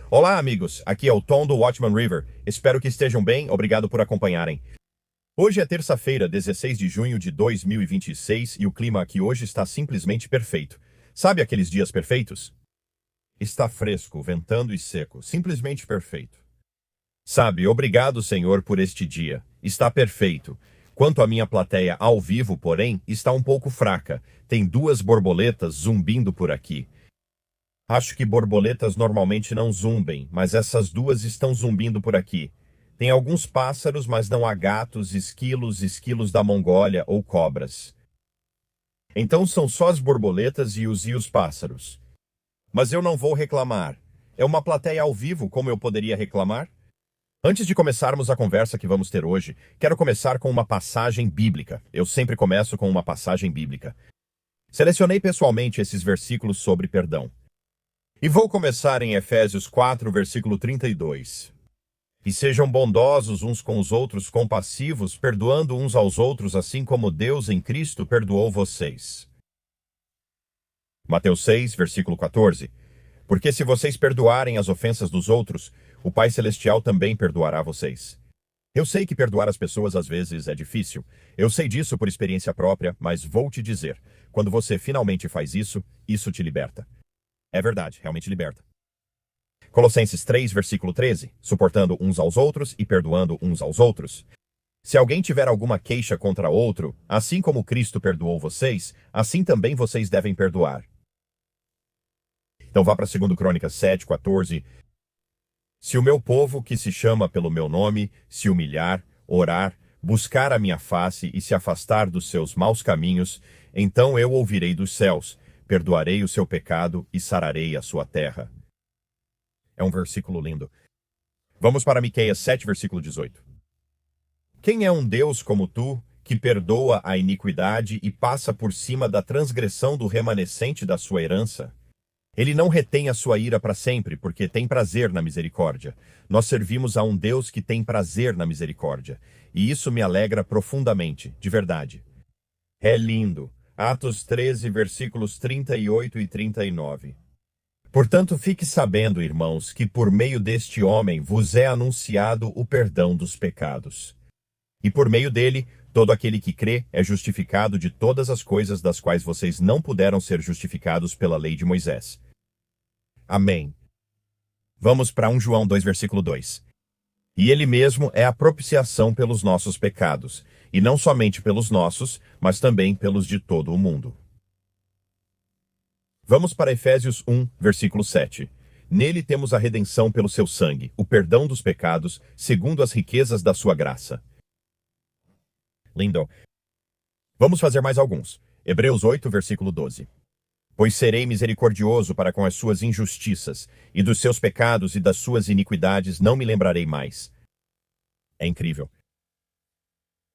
Olá, amigos. Aqui é o Tom do Watchman River. Espero que estejam bem. Obrigado por acompanharem. Hoje é terça-feira, 16 de junho de 2026 e o clima aqui hoje está simplesmente perfeito. Sabe aqueles dias perfeitos? Está fresco, ventando e seco. Simplesmente perfeito. Sabe, obrigado, Senhor, por este dia. Está perfeito. Quanto à minha plateia ao vivo, porém, está um pouco fraca. Tem duas borboletas zumbindo por aqui. Acho que borboletas normalmente não zumbem, mas essas duas estão zumbindo por aqui. Tem alguns pássaros, mas não há gatos, esquilos da Mongólia ou cobras. Então são só as borboletas e os pássaros. Mas eu não vou reclamar. É uma plateia ao vivo, como eu poderia reclamar? Antes de começarmos a conversa que vamos ter hoje, quero começar com uma passagem bíblica. Eu sempre começo com uma passagem bíblica. Selecionei pessoalmente esses versículos sobre perdão. E vou começar em Efésios 4, versículo 32. E sejam bondosos uns com os outros, compassivos, perdoando uns aos outros, assim como Deus em Cristo perdoou vocês. Mateus 6, versículo 14. Porque se vocês perdoarem as ofensas dos outros, o Pai Celestial também perdoará vocês. Eu sei que perdoar as pessoas às vezes é difícil. Eu sei disso por experiência própria, mas vou te dizer, quando você finalmente faz isso, isso te liberta. É verdade, realmente liberta. Colossenses 3, versículo 13. Suportando uns aos outros e perdoando uns aos outros. Se alguém tiver alguma queixa contra outro, assim como Cristo perdoou vocês, assim também vocês devem perdoar. Então vá para 2 Crônicas 7, 14. Se o meu povo, que se chama pelo meu nome, se humilhar, orar, buscar a minha face e se afastar dos seus maus caminhos, então eu ouvirei dos céus, perdoarei o seu pecado e sararei a sua terra. É um versículo lindo. Vamos para Miqueias 7, versículo 18. Quem é um Deus como tu, que perdoa a iniquidade e passa por cima da transgressão do remanescente da sua herança? Ele não retém a sua ira para sempre, porque tem prazer na misericórdia. Nós servimos a um Deus que tem prazer na misericórdia. E isso me alegra profundamente, de verdade. É lindo. Atos 13, versículos 38 e 39. Portanto, fique sabendo, irmãos, que por meio deste homem vos é anunciado o perdão dos pecados. E por meio dele, todo aquele que crê é justificado de todas as coisas das quais vocês não puderam ser justificados pela lei de Moisés. Amém. Vamos para 1 João 2, versículo 2. E ele mesmo é a propiciação pelos nossos pecados, e não somente pelos nossos, mas também pelos de todo o mundo. Vamos para Efésios 1, versículo 7. Nele temos a redenção pelo seu sangue, o perdão dos pecados, segundo as riquezas da sua graça. Lindo. Vamos fazer mais alguns. Hebreus 8, versículo 12. Pois serei misericordioso para com as suas injustiças, e dos seus pecados e das suas iniquidades não me lembrarei mais. É incrível.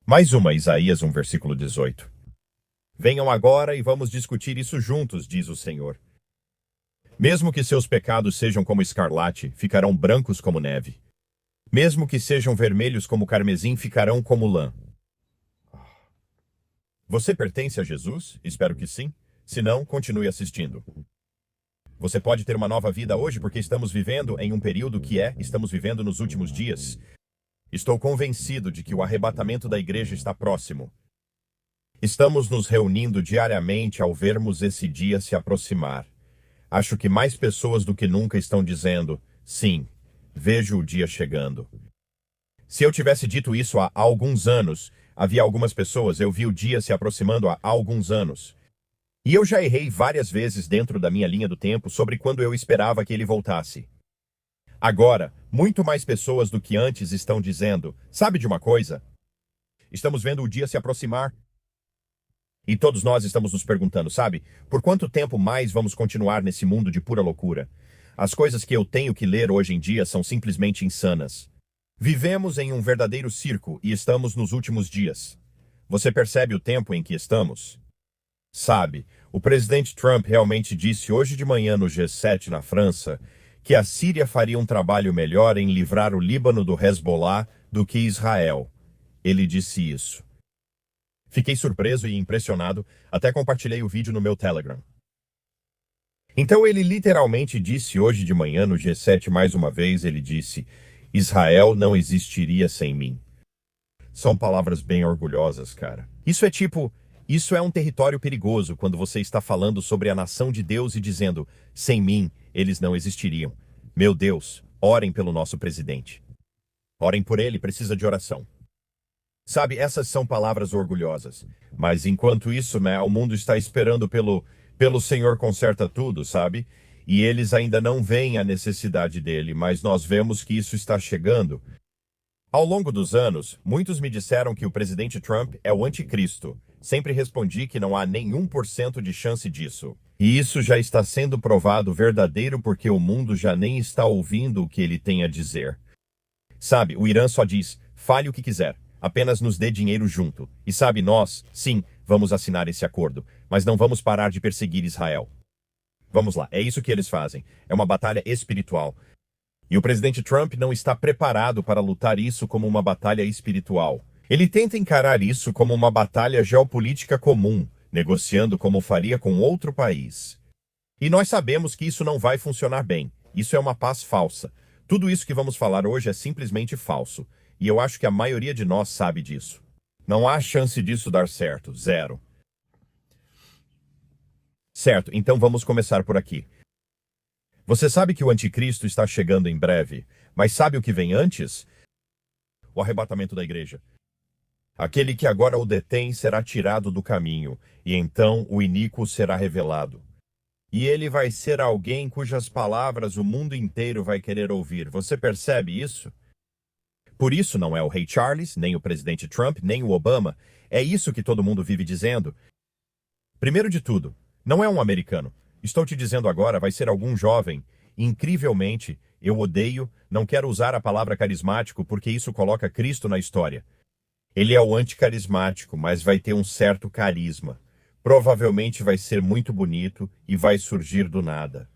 Mais uma, Isaías 1, versículo 18. Venham agora e vamos discutir isso juntos, diz o Senhor. Mesmo que seus pecados sejam como escarlate, ficarão brancos como neve. Mesmo que sejam vermelhos como carmesim, ficarão como lã. Você pertence a Jesus? Espero que sim. Se não, continue assistindo. Você pode ter uma nova vida hoje porque estamos vivendo em um período estamos vivendo nos últimos dias. Estou convencido de que o arrebatamento da igreja está próximo. Estamos nos reunindo diariamente ao vermos esse dia se aproximar. Acho que mais pessoas do que nunca estão dizendo, sim, vejo o dia chegando. Se eu tivesse dito isso há alguns anos, havia algumas pessoas, eu vi o dia se aproximando há alguns anos. E eu já errei várias vezes dentro da minha linha do tempo sobre quando eu esperava que ele voltasse. Agora, muito mais pessoas do que antes estão dizendo, sabe de uma coisa? Estamos vendo o dia se aproximar. E todos nós estamos nos perguntando, sabe? Por quanto tempo mais vamos continuar nesse mundo de pura loucura? As coisas que eu tenho que ler hoje em dia são simplesmente insanas. Vivemos em um verdadeiro circo e estamos nos últimos dias. Você percebe o tempo em que estamos? Sabe, o presidente Trump realmente disse hoje de manhã no G7 na França que a Síria faria um trabalho melhor em livrar o Líbano do Hezbollah do que Israel. Ele disse isso. Fiquei surpreso e impressionado, até compartilhei o vídeo no meu Telegram. Então ele literalmente disse hoje de manhã no G7 mais uma vez, ele disse: Israel não existiria sem mim. São palavras bem orgulhosas, cara. Isso é um território perigoso quando você está falando sobre a nação de Deus e dizendo: sem mim, eles não existiriam. Meu Deus, orem pelo nosso presidente. Orem por ele, precisa de oração. Sabe, essas são palavras orgulhosas. Mas enquanto isso, né, o mundo está esperando pelo Senhor conserta tudo, sabe? E eles ainda não veem a necessidade dele, mas nós vemos que isso está chegando. Ao longo dos anos, muitos me disseram que o presidente Trump é o anticristo. Sempre respondi que não há nenhum por cento de chance disso. E isso já está sendo provado verdadeiro porque o mundo já nem está ouvindo o que ele tem a dizer. Sabe, o Irã só diz: fale o que quiser, apenas nos dê dinheiro junto. E sabe, nós, sim, vamos assinar esse acordo, mas não vamos parar de perseguir Israel. Vamos lá, é isso que eles fazem. É uma batalha espiritual. E o presidente Trump não está preparado para lutar isso como uma batalha espiritual. Ele tenta encarar isso como uma batalha geopolítica comum, negociando como faria com outro país. E nós sabemos que isso não vai funcionar bem. Isso é uma paz falsa. Tudo isso que vamos falar hoje é simplesmente falso. E eu acho que a maioria de nós sabe disso. Não há chance disso dar certo. Zero. Certo, então vamos começar por aqui. Você sabe que o anticristo está chegando em breve, mas sabe o que vem antes? O arrebatamento da igreja. Aquele que agora o detém será tirado do caminho, e então o iníquo será revelado. E ele vai ser alguém cujas palavras o mundo inteiro vai querer ouvir. Você percebe isso? Por isso não é o rei Charles, nem o presidente Trump, nem o Obama. É isso que todo mundo vive dizendo. Primeiro de tudo, não é um americano. Estou te dizendo agora, vai ser algum jovem. Incrivelmente, eu odeio, não quero usar a palavra carismático porque isso coloca Cristo na história. Ele é o anticarismático, mas vai ter um certo carisma. Provavelmente vai ser muito bonito e vai surgir do nada.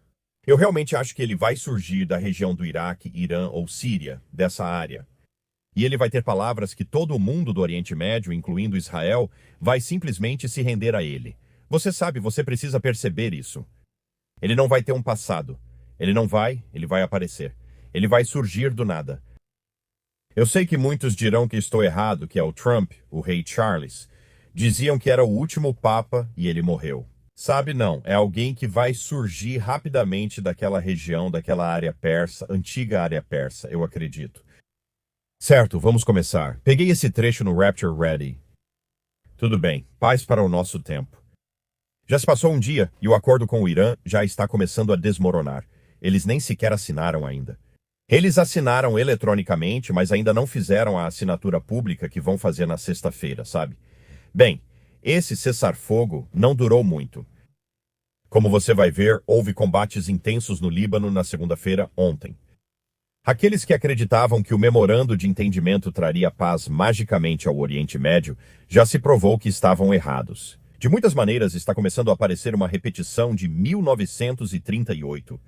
Eu realmente acho que ele vai surgir da região do Iraque, Irã ou Síria, dessa área. E ele vai ter palavras que todo o mundo do Oriente Médio, incluindo Israel, vai simplesmente se render a ele. Você sabe, você precisa perceber isso. Ele não vai ter um passado. Ele vai aparecer. Ele vai surgir do nada. Eu sei que muitos dirão que estou errado, que é o Trump, o rei Charles. Diziam que era o último papa e ele morreu. Sabe, não, é alguém que vai surgir rapidamente daquela região, daquela área persa, antiga área persa, eu acredito. Certo, vamos começar. Peguei esse trecho no Rapture Ready. Tudo bem, paz para o nosso tempo. Já se passou um dia e o acordo com o Irã já está começando a desmoronar. Eles nem sequer assinaram ainda. Eles assinaram eletronicamente, mas ainda não fizeram a assinatura pública que vão fazer na sexta-feira, sabe? Bem, esse cessar-fogo não durou muito. Como você vai ver, houve combates intensos no Líbano na segunda-feira, ontem. Aqueles que acreditavam que o memorando de entendimento traria paz magicamente ao Oriente Médio já se provou que estavam errados. De muitas maneiras, está começando a aparecer uma repetição de 1938.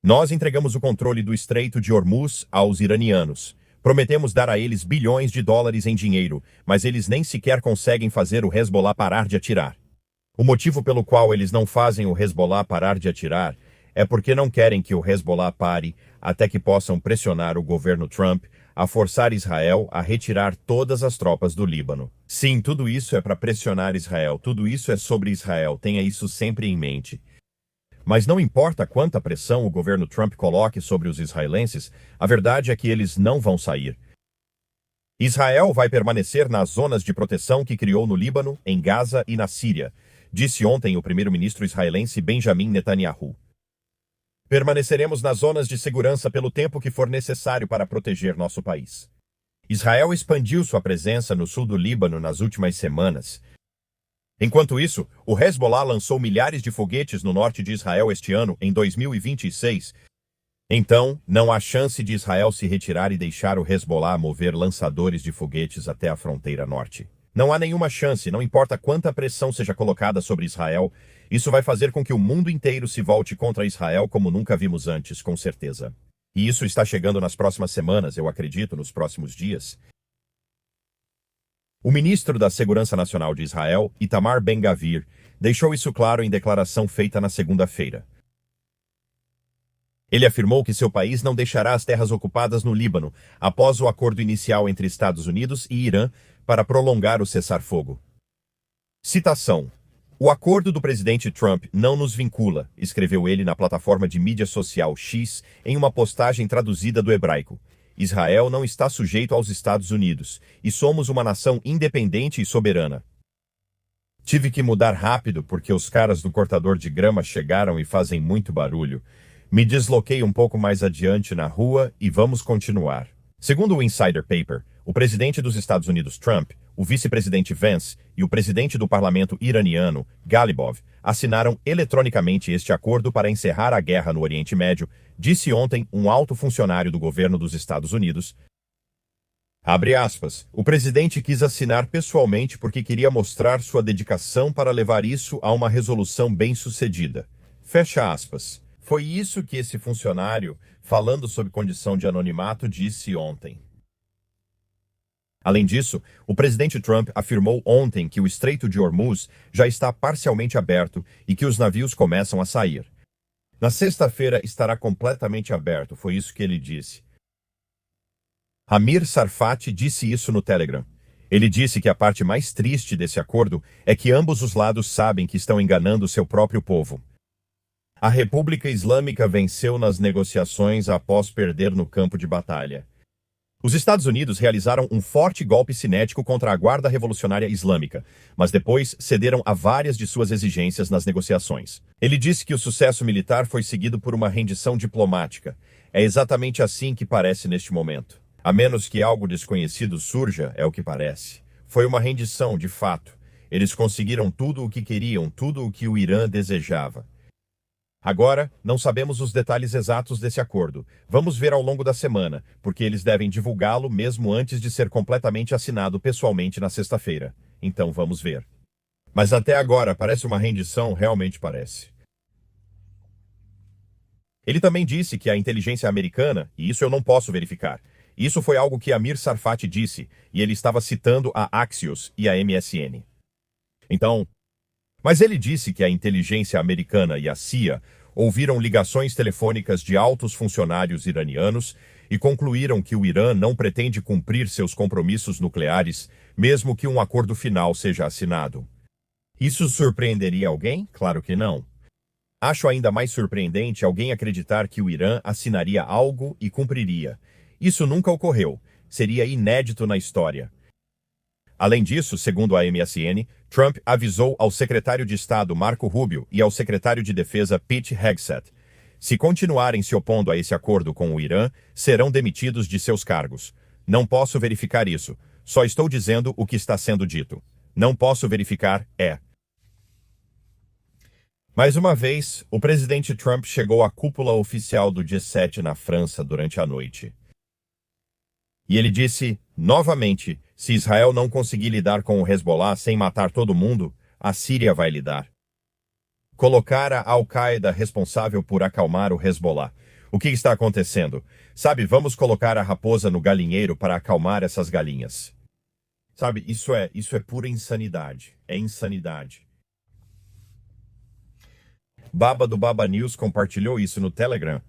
Nós entregamos o controle do Estreito de Hormuz aos iranianos. Prometemos dar a eles bilhões de dólares em dinheiro, mas eles nem sequer conseguem fazer o Hezbollah parar de atirar. O motivo pelo qual eles não fazem o Hezbollah parar de atirar é porque não querem que o Hezbollah pare até que possam pressionar o governo Trump a forçar Israel a retirar todas as tropas do Líbano. Sim, tudo isso é para pressionar Israel, tudo isso é sobre Israel, tenha isso sempre em mente. Mas não importa quanta pressão o governo Trump coloque sobre os israelenses, a verdade é que eles não vão sair. Israel vai permanecer nas zonas de proteção que criou no Líbano, em Gaza e na Síria, disse ontem o primeiro-ministro israelense Benjamin Netanyahu. Permaneceremos nas zonas de segurança pelo tempo que for necessário para proteger nosso país. Israel expandiu sua presença no sul do Líbano nas últimas semanas. Enquanto isso, o Hezbollah lançou milhares de foguetes no norte de Israel este ano, em 2026. Então, não há chance de Israel se retirar e deixar o Hezbollah mover lançadores de foguetes até a fronteira norte. Não há nenhuma chance, não importa quanta pressão seja colocada sobre Israel, isso vai fazer com que o mundo inteiro se volte contra Israel como nunca vimos antes, com certeza. E isso está chegando nas próximas semanas, eu acredito, nos próximos dias. O ministro da Segurança Nacional de Israel, Itamar Ben-Gavir, deixou isso claro em declaração feita na segunda-feira. Ele afirmou que seu país não deixará as terras ocupadas no Líbano após o acordo inicial entre Estados Unidos e Irã para prolongar o cessar-fogo. Citação: "O acordo do presidente Trump não nos vincula", escreveu ele na plataforma de mídia social X em uma postagem traduzida do hebraico. "Israel não está sujeito aos Estados Unidos, e somos uma nação independente e soberana. Tive que mudar rápido porque os caras do cortador de grama chegaram e fazem muito barulho. Me desloquei um pouco mais adiante na rua e vamos continuar." Segundo o Insider Paper, o presidente dos Estados Unidos, Trump, o vice-presidente Vance e o presidente do parlamento iraniano, Ghalibaf, assinaram eletronicamente este acordo para encerrar a guerra no Oriente Médio, disse ontem um alto funcionário do governo dos Estados Unidos. Abre aspas, "O presidente quis assinar pessoalmente porque queria mostrar sua dedicação para levar isso a uma resolução bem-sucedida." Fecha aspas. Foi isso que esse funcionário, falando sob condição de anonimato, disse ontem. Além disso, o presidente Trump afirmou ontem que o Estreito de Hormuz já está parcialmente aberto e que os navios começam a sair. "Na sexta-feira estará completamente aberto", foi isso que ele disse. Amir Tsarfati disse isso no Telegram. Ele disse que a parte mais triste desse acordo é que ambos os lados sabem que estão enganando seu próprio povo. A República Islâmica venceu nas negociações após perder no campo de batalha. Os Estados Unidos realizaram um forte golpe cinético contra a Guarda Revolucionária Islâmica, mas depois cederam a várias de suas exigências nas negociações. Ele disse que o sucesso militar foi seguido por uma rendição diplomática. É exatamente assim que parece neste momento. A menos que algo desconhecido surja, é o que parece. Foi uma rendição, de fato. Eles conseguiram tudo o que queriam, tudo o que o Irã desejava. Agora, não sabemos os detalhes exatos desse acordo. Vamos ver ao longo da semana, porque eles devem divulgá-lo mesmo antes de ser completamente assinado pessoalmente na sexta-feira. Então vamos ver. Mas até agora, parece uma rendição, realmente parece. Ele também disse que a inteligência americana, e isso eu não posso verificar, isso foi algo que Amir Tsarfati disse, e ele estava citando a Axios e a MSN. Mas ele disse que a inteligência americana e a CIA ouviram ligações telefônicas de altos funcionários iranianos e concluíram que o Irã não pretende cumprir seus compromissos nucleares, mesmo que um acordo final seja assinado. Isso surpreenderia alguém? Claro que não. Acho ainda mais surpreendente alguém acreditar que o Irã assinaria algo e cumpriria. Isso nunca ocorreu. Seria inédito na história. Além disso, segundo a MSN, Trump avisou ao secretário de Estado Marco Rubio e ao secretário de Defesa Pete Hegseth. Se continuarem se opondo a esse acordo com o Irã, serão demitidos de seus cargos. Não posso verificar isso. Só estou dizendo o que está sendo dito. Não posso verificar, Mais uma vez, o presidente Trump chegou à cúpula oficial do G7 na França durante a noite. E ele disse, novamente, se Israel não conseguir lidar com o Hezbollah sem matar todo mundo, a Síria vai lidar. Colocar a Al-Qaeda responsável por acalmar o Hezbollah. O que está acontecendo? Sabe, vamos colocar a raposa no galinheiro para acalmar essas galinhas. Sabe, isso é pura insanidade. É insanidade. Baba do Baba News compartilhou isso no Telegram.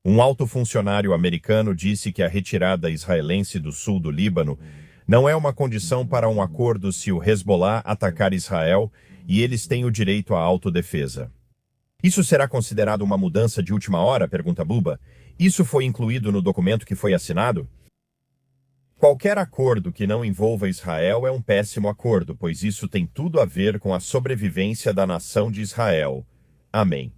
Um alto funcionário americano disse que a retirada israelense do sul do Líbano não é uma condição para um acordo se o Hezbollah atacar Israel e eles têm o direito à autodefesa. Isso será considerado uma mudança de última hora? Pergunta Buba. Isso foi incluído no documento que foi assinado? Qualquer acordo que não envolva Israel é um péssimo acordo, pois isso tem tudo a ver com a sobrevivência da nação de Israel. Amém.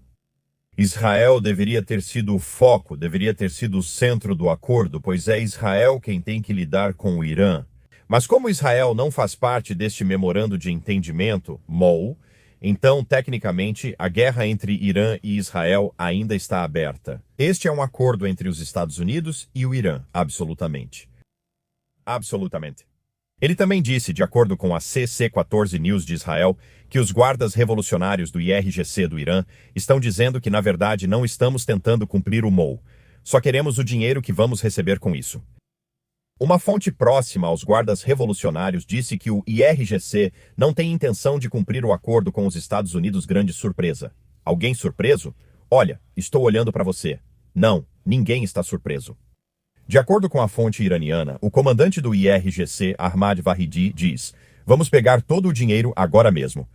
Israel deveria ter sido o foco, deveria ter sido o centro do acordo, pois é Israel quem tem que lidar com o Irã. Mas como Israel não faz parte deste memorando de entendimento, MOU, então, tecnicamente, a guerra entre Irã e Israel ainda está aberta. Este é um acordo entre os Estados Unidos e o Irã, absolutamente. Absolutamente. Ele também disse, de acordo com a CC14 News de Israel, que os guardas revolucionários do IRGC do Irã estão dizendo que, na verdade, não estamos tentando cumprir o MOU. Só queremos o dinheiro que vamos receber com isso. Uma fonte próxima aos guardas revolucionários disse que o IRGC não tem intenção de cumprir o acordo com os Estados Unidos. Grande surpresa. Alguém surpreso? Olha, estou olhando para você. Não, ninguém está surpreso. De acordo com a fonte iraniana, o comandante do IRGC, Ahmad Vahidi, diz: Vamos pegar todo o dinheiro agora mesmo.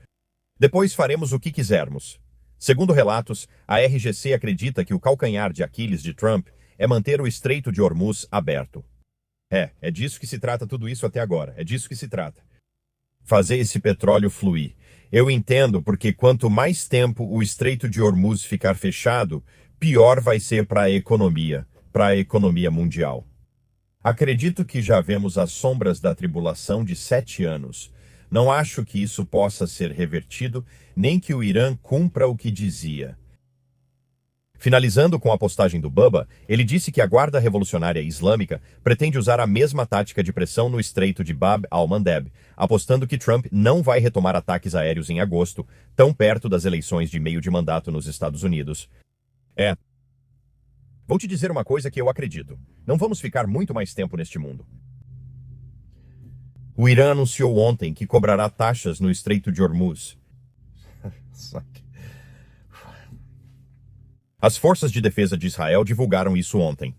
Depois faremos o que quisermos. Segundo relatos, a RGC acredita que o calcanhar de Aquiles de Trump é manter o Estreito de Hormuz aberto. É disso que se trata tudo isso até agora. É disso que se trata. Fazer esse petróleo fluir. Eu entendo porque quanto mais tempo o Estreito de Hormuz ficar fechado, pior vai ser para a economia mundial. Acredito que já vemos as sombras da tribulação de 7 anos. Não acho que isso possa ser revertido, nem que o Irã cumpra o que dizia. Finalizando com a postagem do Bubba, ele disse que a Guarda Revolucionária Islâmica pretende usar a mesma tática de pressão no Estreito de Bab al-Mandeb, apostando que Trump não vai retomar ataques aéreos em agosto, tão perto das eleições de meio de mandato nos Estados Unidos. Vou te dizer uma coisa que eu acredito. Não vamos ficar muito mais tempo neste mundo. O Irã anunciou ontem que cobrará taxas no Estreito de Hormuz. As forças de defesa de Israel divulgaram isso ontem.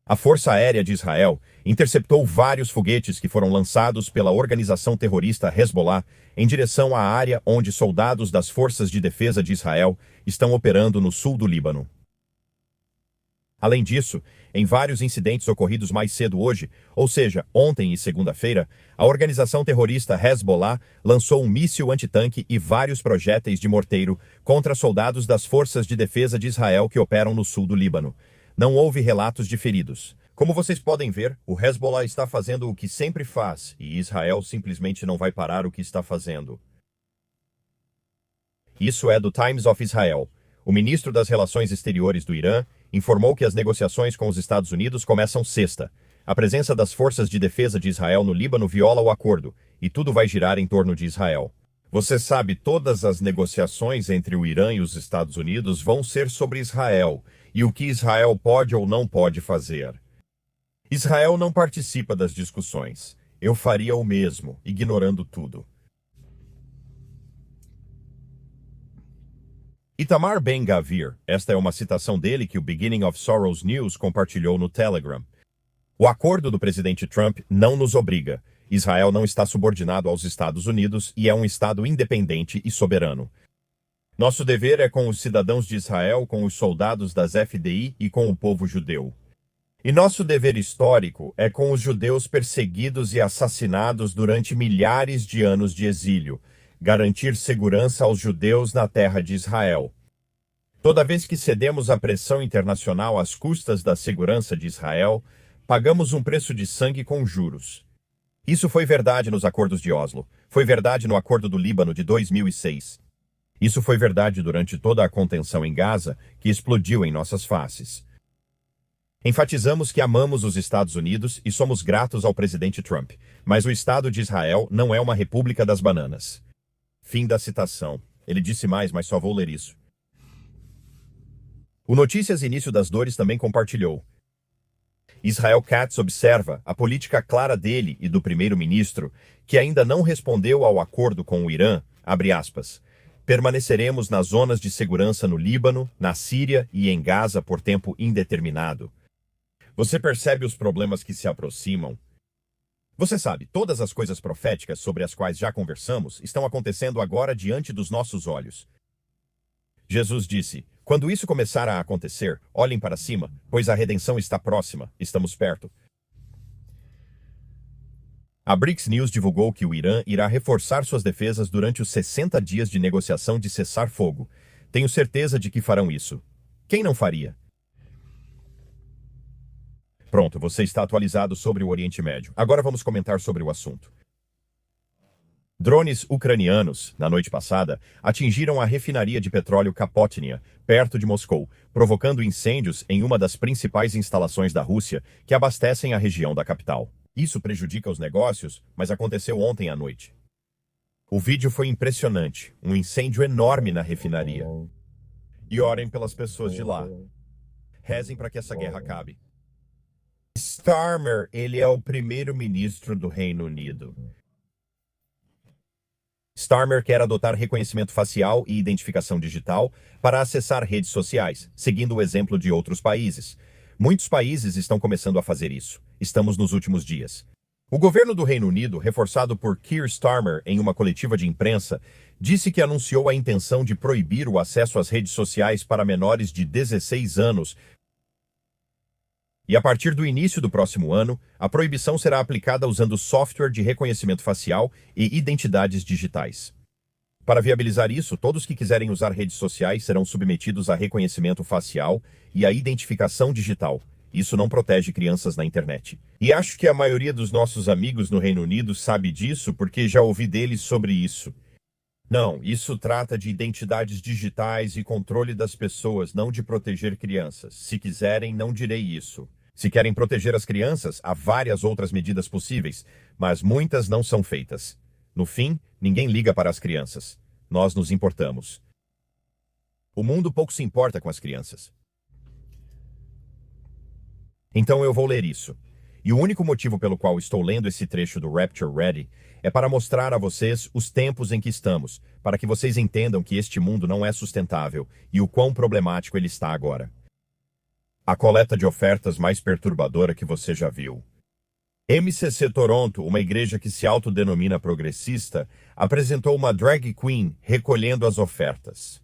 A Força Aérea de Israel interceptou vários foguetes que foram lançados pela organização terrorista Hezbollah em direção à área onde soldados das Forças de Defesa de Israel estão operando no sul do Líbano. Além disso, em vários incidentes ocorridos mais cedo hoje, ou seja, ontem e segunda-feira, a organização terrorista Hezbollah lançou um míssil antitanque e vários projéteis de morteiro contra soldados das forças de defesa de Israel que operam no sul do Líbano. Não houve relatos de feridos. Como vocês podem ver, o Hezbollah está fazendo o que sempre faz, e Israel simplesmente não vai parar o que está fazendo. Isso é do Times of Israel. O ministro das Relações Exteriores do Irã informou que as negociações com os Estados Unidos começam sexta. A presença das forças de defesa de Israel no Líbano viola o acordo, e tudo vai girar em torno de Israel. Você sabe, todas as negociações entre o Irã e os Estados Unidos vão ser sobre Israel, e o que Israel pode ou não pode fazer. Israel não participa das discussões. Eu faria o mesmo, ignorando tudo. Itamar Ben-Gavir, esta é uma citação dele que o Beginning of Sorrows News compartilhou no Telegram. O acordo do presidente Trump não nos obriga. Israel não está subordinado aos Estados Unidos e é um Estado independente e soberano. Nosso dever é com os cidadãos de Israel, com os soldados das FDI e com o povo judeu. E nosso dever histórico é com os judeus perseguidos e assassinados durante milhares de anos de exílio, garantir segurança aos judeus na terra de Israel. Toda vez que cedemos à pressão internacional às custas da segurança de Israel, pagamos um preço de sangue com juros. Isso foi verdade nos acordos de Oslo, foi verdade no Acordo do Líbano de 2006. Isso foi verdade durante toda a contenção em Gaza, que explodiu em nossas faces. Enfatizamos que amamos os Estados Unidos e somos gratos ao presidente Trump, mas o Estado de Israel não é uma república das bananas. Fim da citação. Ele disse mais, mas só vou ler isso. O Notícias Início das Dores também compartilhou. Israel Katz observa a política clara dele e do primeiro-ministro, que ainda não respondeu ao acordo com o Irã, abre aspas, permaneceremos nas zonas de segurança no Líbano, na Síria e em Gaza por tempo indeterminado. Você percebe os problemas que se aproximam? Você sabe, todas as coisas proféticas sobre as quais já conversamos estão acontecendo agora diante dos nossos olhos. Jesus disse, quando isso começar a acontecer, olhem para cima, pois a redenção está próxima, estamos perto. A BRICS News divulgou que o Irã irá reforçar suas defesas durante os 60 dias de negociação de cessar-fogo. Tenho certeza de que farão isso. Quem não faria? Pronto, você está atualizado sobre o Oriente Médio. Agora vamos comentar sobre o assunto. Drones ucranianos, na noite passada, atingiram a refinaria de petróleo Kapotnia, perto de Moscou, provocando incêndios em uma das principais instalações da Rússia que abastecem a região da capital. Isso prejudica os negócios, mas aconteceu ontem à noite. O vídeo foi impressionante, um incêndio enorme na refinaria. E orem pelas pessoas de lá. Rezem para que essa guerra acabe. Starmer, ele é o primeiro-ministro do Reino Unido. Starmer quer adotar reconhecimento facial e identificação digital para acessar redes sociais, seguindo o exemplo de outros países. Muitos países estão começando a fazer isso. Estamos nos últimos dias. O governo do Reino Unido, reforçado por Keir Starmer em uma coletiva de imprensa, disse que anunciou a intenção de proibir o acesso às redes sociais para menores de 16 anos. E a partir do início do próximo ano, a proibição será aplicada usando software de reconhecimento facial e identidades digitais. Para viabilizar isso, todos que quiserem usar redes sociais serão submetidos a reconhecimento facial e a identificação digital. Isso não protege crianças na internet. E acho que a maioria dos nossos amigos no Reino Unido sabe disso porque já ouvi deles sobre isso. Não, isso trata de identidades digitais e controle das pessoas, não de proteger crianças. Se quiserem, não direi isso. Se querem proteger as crianças, há várias outras medidas possíveis, mas muitas não são feitas. No fim, ninguém liga para as crianças. Nós nos importamos. O mundo pouco se importa com as crianças. Então eu vou ler isso. E o único motivo pelo qual estou lendo esse trecho do Rapture Ready é para mostrar a vocês os tempos em que estamos, para que vocês entendam que este mundo não é sustentável e o quão problemático ele está agora. A coleta de ofertas mais perturbadora que você já viu. MCC Toronto, uma igreja que se autodenomina progressista, apresentou uma drag queen recolhendo as ofertas.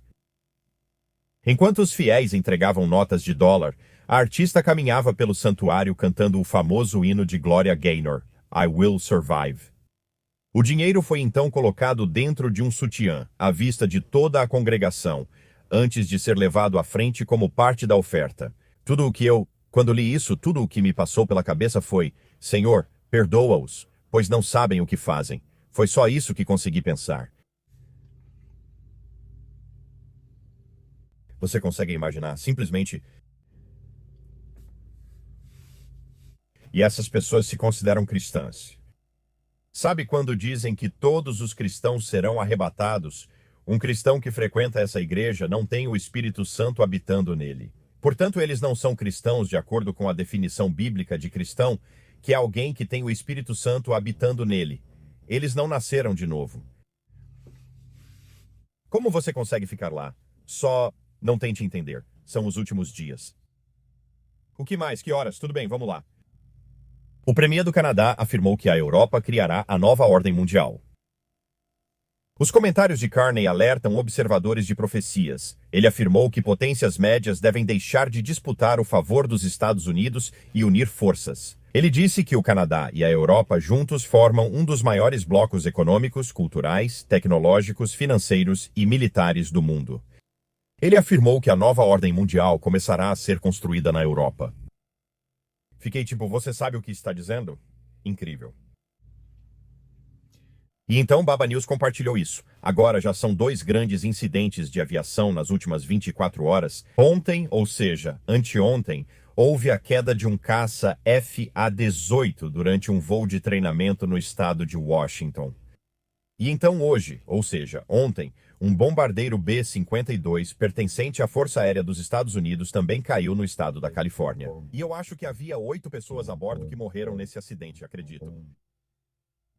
Enquanto os fiéis entregavam notas de dólar, a artista caminhava pelo santuário cantando o famoso hino de Gloria Gaynor, I Will Survive. O dinheiro foi então colocado dentro de um sutiã, à vista de toda a congregação, antes de ser levado à frente como parte da oferta. Quando li isso, tudo o que me passou pela cabeça foi: Senhor, perdoa-os, pois não sabem o que fazem. Foi só isso que consegui pensar. Você consegue imaginar, simplesmente... E essas pessoas se consideram cristãs. Sabe quando dizem que todos os cristãos serão arrebatados? Um cristão que frequenta essa igreja não tem o Espírito Santo habitando nele. Portanto, eles não são cristãos de acordo com a definição bíblica de cristão, que é alguém que tem o Espírito Santo habitando nele. Eles não nasceram de novo. Como você consegue ficar lá? Só não tente entender. São os últimos dias. O que mais? Que horas? Tudo bem, vamos lá. O premier do Canadá afirmou que a Europa criará a nova ordem mundial. Os comentários de Carney alertam observadores de profecias. Ele afirmou que potências médias devem deixar de disputar o favor dos Estados Unidos e unir forças. Ele disse que o Canadá e a Europa juntos formam um dos maiores blocos econômicos, culturais, tecnológicos, financeiros e militares do mundo. Ele afirmou que a nova ordem mundial começará a ser construída na Europa. Fiquei tipo, você sabe o que está dizendo? Incrível. E então Baba News compartilhou isso. Agora já são 2 grandes incidentes de aviação nas últimas 24 horas. Ontem, ou seja, anteontem, houve a queda de um caça FA-18 durante um voo de treinamento no estado de Washington. E então hoje, ou seja, ontem, um bombardeiro B-52 pertencente à Força Aérea dos Estados Unidos também caiu no estado da Califórnia. E eu acho que havia 8 pessoas a bordo que morreram nesse acidente, acredito.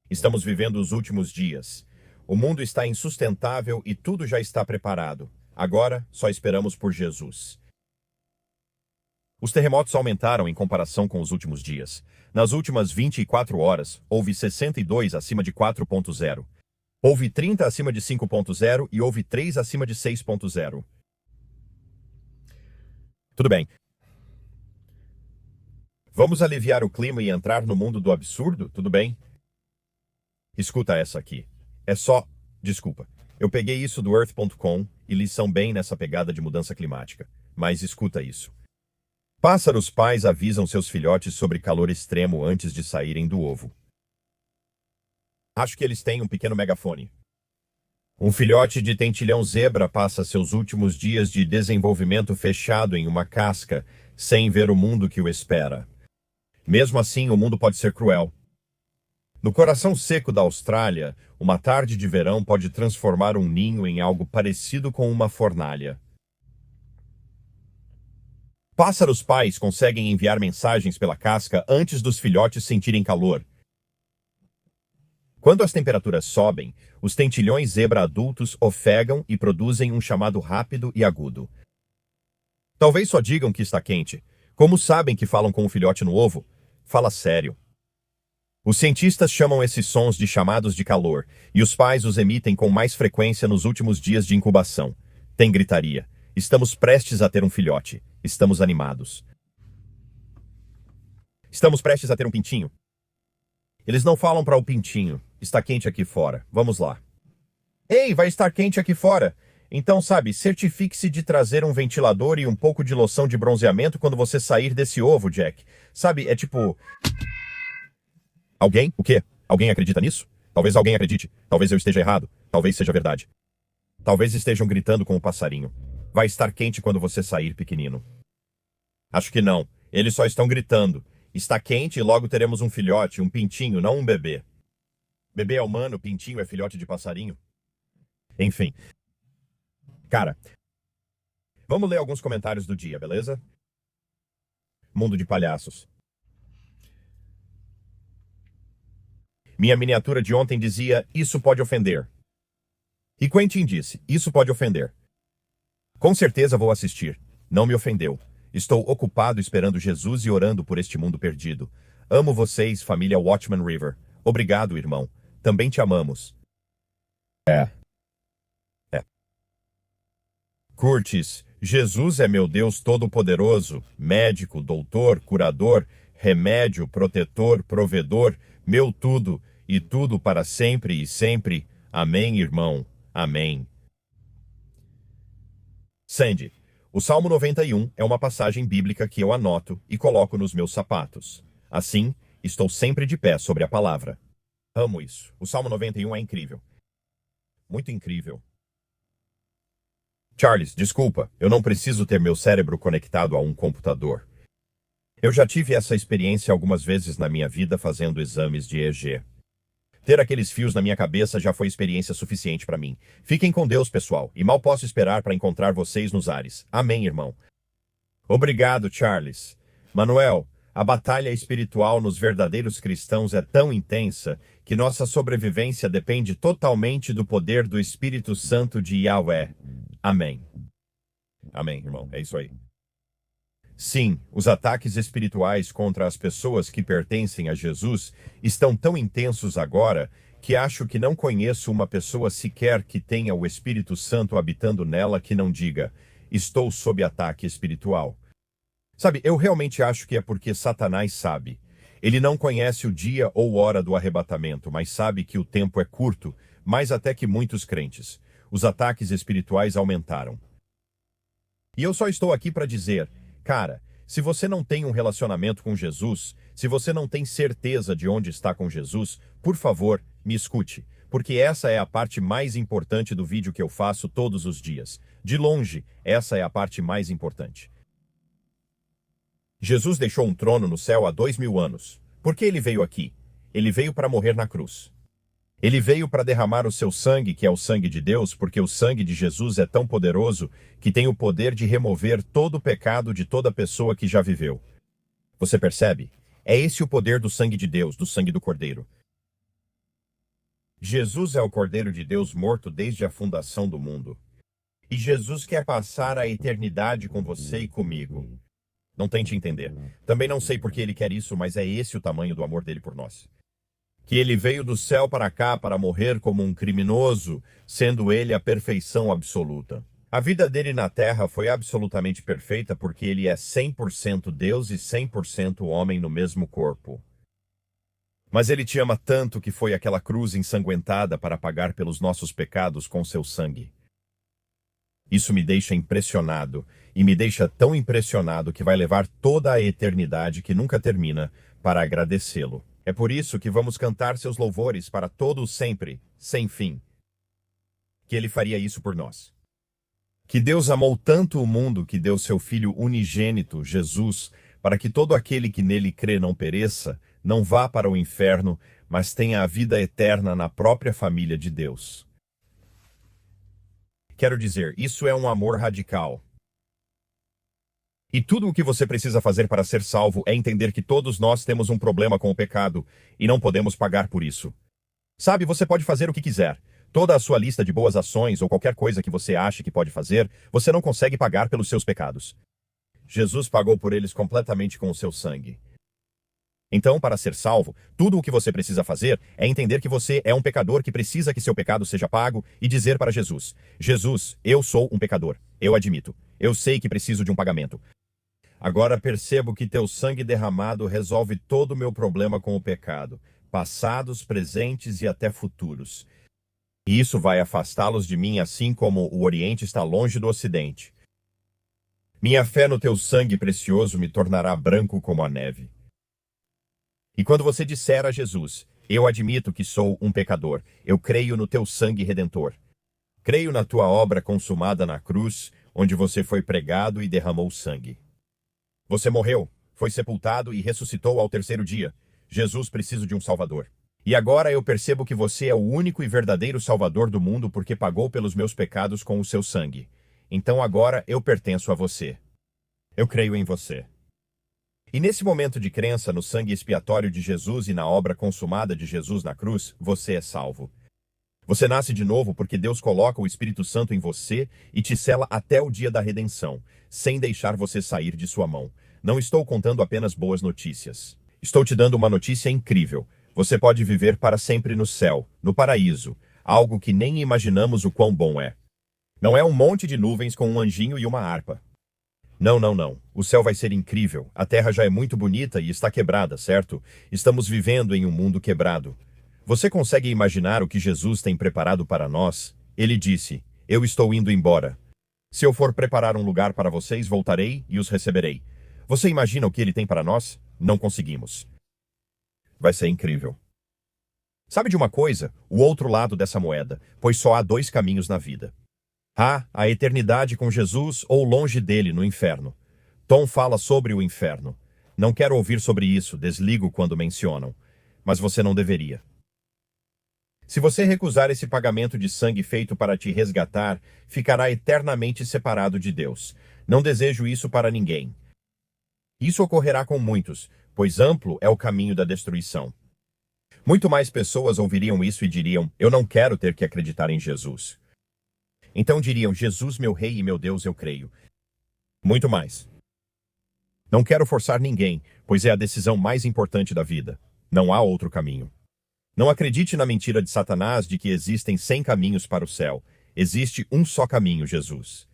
Estamos vivendo os últimos dias. O mundo está insustentável e tudo já está preparado. Agora, só esperamos por Jesus. Os terremotos aumentaram em comparação com os últimos dias. Nas últimas 24 horas, houve 62 acima de 4.0. Houve 30 acima de 5.0 e houve 3 acima de 6.0. Tudo bem. Vamos aliviar o clima e entrar no mundo do absurdo? Tudo bem? Escuta essa aqui. É só... Desculpa. Eu peguei isso do Earth.com e eles são bem nessa pegada de mudança climática. Mas escuta isso. Pássaros pais avisam seus filhotes sobre calor extremo antes de saírem do ovo. Acho que eles têm um pequeno megafone. Um filhote de tentilhão zebra passa seus últimos dias de desenvolvimento fechado em uma casca, sem ver o mundo que o espera. Mesmo assim, o mundo pode ser cruel. No coração seco da Austrália, uma tarde de verão pode transformar um ninho em algo parecido com uma fornalha. Pássaros pais conseguem enviar mensagens pela casca antes dos filhotes sentirem calor. Quando as temperaturas sobem, os tentilhões zebra adultos ofegam e produzem um chamado rápido e agudo. Talvez só digam que está quente. Como sabem que falam com o filhote no ovo? Fala sério. Os cientistas chamam esses sons de chamados de calor, e os pais os emitem com mais frequência nos últimos dias de incubação. Tem gritaria. Estamos prestes a ter um filhote. Estamos animados. Estamos prestes a ter um pintinho. Eles não falam para o pintinho. Está quente aqui fora. Vamos lá. Ei, vai estar quente aqui fora. Então, sabe, certifique-se de trazer um ventilador e um pouco de loção de bronzeamento quando você sair desse ovo, Jack. Sabe, é tipo... Alguém? O quê? Alguém acredita nisso? Talvez alguém acredite. Talvez eu esteja errado. Talvez seja verdade. Talvez estejam gritando com o passarinho. Vai estar quente quando você sair, pequenino. Acho que não. Eles só estão gritando. Está quente e logo teremos um filhote, um pintinho, não um bebê. Bebê é humano, pintinho é filhote de passarinho. Enfim. Cara, vamos ler alguns comentários do dia, beleza? Mundo de palhaços. Minha miniatura de ontem dizia, isso pode ofender. E Quentin disse, isso pode ofender. Com certeza vou assistir. Não me ofendeu. Estou ocupado esperando Jesus e orando por este mundo perdido. Amo vocês, família Watchman River. Obrigado, irmão. Também te amamos. É. Curtis, Jesus é meu Deus Todo-Poderoso, médico, doutor, curador, remédio, protetor, provedor, meu tudo, e tudo para sempre e sempre. Amém, irmão. Amém. Sandy, o Salmo 91 é uma passagem bíblica que eu anoto e coloco nos meus sapatos. Assim, estou sempre de pé sobre a palavra. Amo isso. O Salmo 91 é incrível. Muito incrível. Charles, desculpa, eu não preciso ter meu cérebro conectado a um computador. Eu já tive essa experiência algumas vezes na minha vida fazendo exames de EG. Ter aqueles fios na minha cabeça já foi experiência suficiente para mim. Fiquem com Deus, pessoal, e mal posso esperar para encontrar vocês nos ares. Amém, irmão. Obrigado, Charles. Manuel, a batalha espiritual nos verdadeiros cristãos é tão intensa que nossa sobrevivência depende totalmente do poder do Espírito Santo de Yahweh. Amém. Amém, irmão. É isso aí. Sim, os ataques espirituais contra as pessoas que pertencem a Jesus estão tão intensos agora que acho que não conheço uma pessoa sequer que tenha o Espírito Santo habitando nela que não diga: estou sob ataque espiritual. Sabe, eu realmente acho que é porque Satanás sabe. Ele não conhece o dia ou hora do arrebatamento, mas sabe que o tempo é curto, mais até que muitos crentes. Os ataques espirituais aumentaram. E eu só estou aqui para dizer, cara, se você não tem um relacionamento com Jesus, se você não tem certeza de onde está com Jesus, por favor, me escute, porque essa é a parte mais importante do vídeo que eu faço todos os dias. De longe, essa é a parte mais importante. Jesus deixou um trono no céu há 2000 anos. Por que ele veio aqui? Ele veio para morrer na cruz. Ele veio para derramar o seu sangue, que é o sangue de Deus, porque o sangue de Jesus é tão poderoso que tem o poder de remover todo o pecado de toda pessoa que já viveu. Você percebe? É esse o poder do sangue de Deus, do sangue do Cordeiro. Jesus é o Cordeiro de Deus morto desde a fundação do mundo. E Jesus quer passar a eternidade com você e comigo. Não tente entender. Também não sei por que ele quer isso, mas é esse o tamanho do amor dele por nós. Que ele veio do céu para cá para morrer como um criminoso, sendo ele a perfeição absoluta. A vida dele na terra foi absolutamente perfeita porque ele é 100% Deus e 100% homem no mesmo corpo. Mas ele te ama tanto que foi aquela cruz ensanguentada para pagar pelos nossos pecados com seu sangue. Isso me deixa impressionado, e me deixa tão impressionado que vai levar toda a eternidade que nunca termina para agradecê-lo. É por isso que vamos cantar seus louvores para todos sempre, sem fim. Que ele faria isso por nós. Que Deus amou tanto o mundo que deu seu Filho unigênito, Jesus, para que todo aquele que nele crê não pereça, não vá para o inferno, mas tenha a vida eterna na própria família de Deus. Quero dizer, isso é um amor radical. E tudo o que você precisa fazer para ser salvo é entender que todos nós temos um problema com o pecado e não podemos pagar por isso. Sabe, você pode fazer o que quiser. Toda a sua lista de boas ações ou qualquer coisa que você ache que pode fazer, você não consegue pagar pelos seus pecados. Jesus pagou por eles completamente com o seu sangue. Então, para ser salvo, tudo o que você precisa fazer é entender que você é um pecador que precisa que seu pecado seja pago e dizer para Jesus: Jesus, eu sou um pecador. Eu admito. Eu sei que preciso de um pagamento. Agora percebo que teu sangue derramado resolve todo o meu problema com o pecado, passados, presentes e até futuros. E isso vai afastá-los de mim assim como o Oriente está longe do Ocidente. Minha fé no teu sangue precioso me tornará branco como a neve. E quando você disser a Jesus: eu admito que sou um pecador, eu creio no teu sangue redentor. Creio na tua obra consumada na cruz, onde você foi pregado e derramou sangue. Você morreu, foi sepultado e ressuscitou ao terceiro dia. Jesus precisa de um Salvador. E agora eu percebo que você é o único e verdadeiro Salvador do mundo porque pagou pelos meus pecados com o seu sangue. Então agora eu pertenço a você. Eu creio em você. E nesse momento de crença no sangue expiatório de Jesus e na obra consumada de Jesus na cruz, você é salvo. Você nasce de novo porque Deus coloca o Espírito Santo em você e te sela até o dia da redenção, sem deixar você sair de sua mão. Não estou contando apenas boas notícias. Estou te dando uma notícia incrível. Você pode viver para sempre no céu, no paraíso, algo que nem imaginamos o quão bom é. Não é um monte de nuvens com um anjinho e uma harpa. Não, não, não. O céu vai ser incrível. A terra já é muito bonita e está quebrada, certo? Estamos vivendo em um mundo quebrado. Você consegue imaginar o que Jesus tem preparado para nós? Ele disse: eu estou indo embora. Se eu for preparar um lugar para vocês, voltarei e os receberei. Você imagina o que ele tem para nós? Não conseguimos. Vai ser incrível. Sabe de uma coisa? O outro lado dessa moeda, pois só há dois caminhos na vida. Há a eternidade com Jesus ou longe dele no inferno. Tom fala sobre o inferno. Não quero ouvir sobre isso, desligo quando mencionam. Mas você não deveria. Se você recusar esse pagamento de sangue feito para te resgatar, ficará eternamente separado de Deus. Não desejo isso para ninguém. Isso ocorrerá com muitos, pois amplo é o caminho da destruição. Muito mais pessoas ouviriam isso e diriam: eu não quero ter que acreditar em Jesus. Então diriam: Jesus, meu rei e meu Deus, eu creio. Muito mais. Não quero forçar ninguém, pois é a decisão mais importante da vida. Não há outro caminho. Não acredite na mentira de Satanás de que existem 100 caminhos para o céu. Existe um só caminho, Jesus.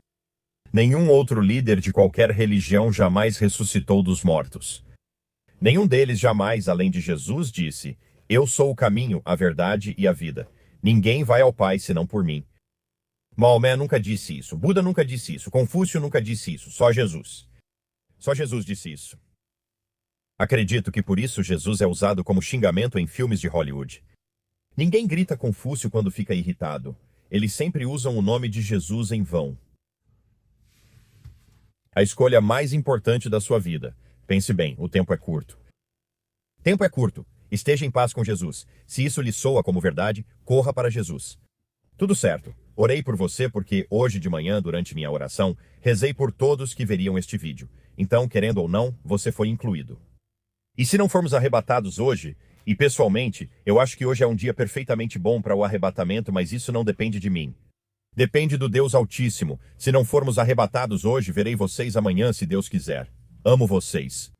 Nenhum outro líder de qualquer religião jamais ressuscitou dos mortos. Nenhum deles jamais, além de Jesus, disse: eu sou o caminho, a verdade e a vida. Ninguém vai ao Pai senão por mim. Maomé nunca disse isso, Buda nunca disse isso, Confúcio nunca disse isso, só Jesus. Só Jesus disse isso. Acredito que por isso Jesus é usado como xingamento em filmes de Hollywood. Ninguém grita Confúcio quando fica irritado. Eles sempre usam o nome de Jesus em vão. A escolha mais importante da sua vida. Pense bem, o tempo é curto. Tempo é curto. Esteja em paz com Jesus. Se isso lhe soa como verdade, corra para Jesus. Tudo certo. Orei por você porque hoje de manhã, durante minha oração, rezei por todos que veriam este vídeo. Então, querendo ou não, você foi incluído. E se não formos arrebatados hoje, e pessoalmente, eu acho que hoje é um dia perfeitamente bom para o arrebatamento, mas isso não depende de mim. Depende do Deus Altíssimo. Se não formos arrebatados hoje, verei vocês amanhã, se Deus quiser. Amo vocês.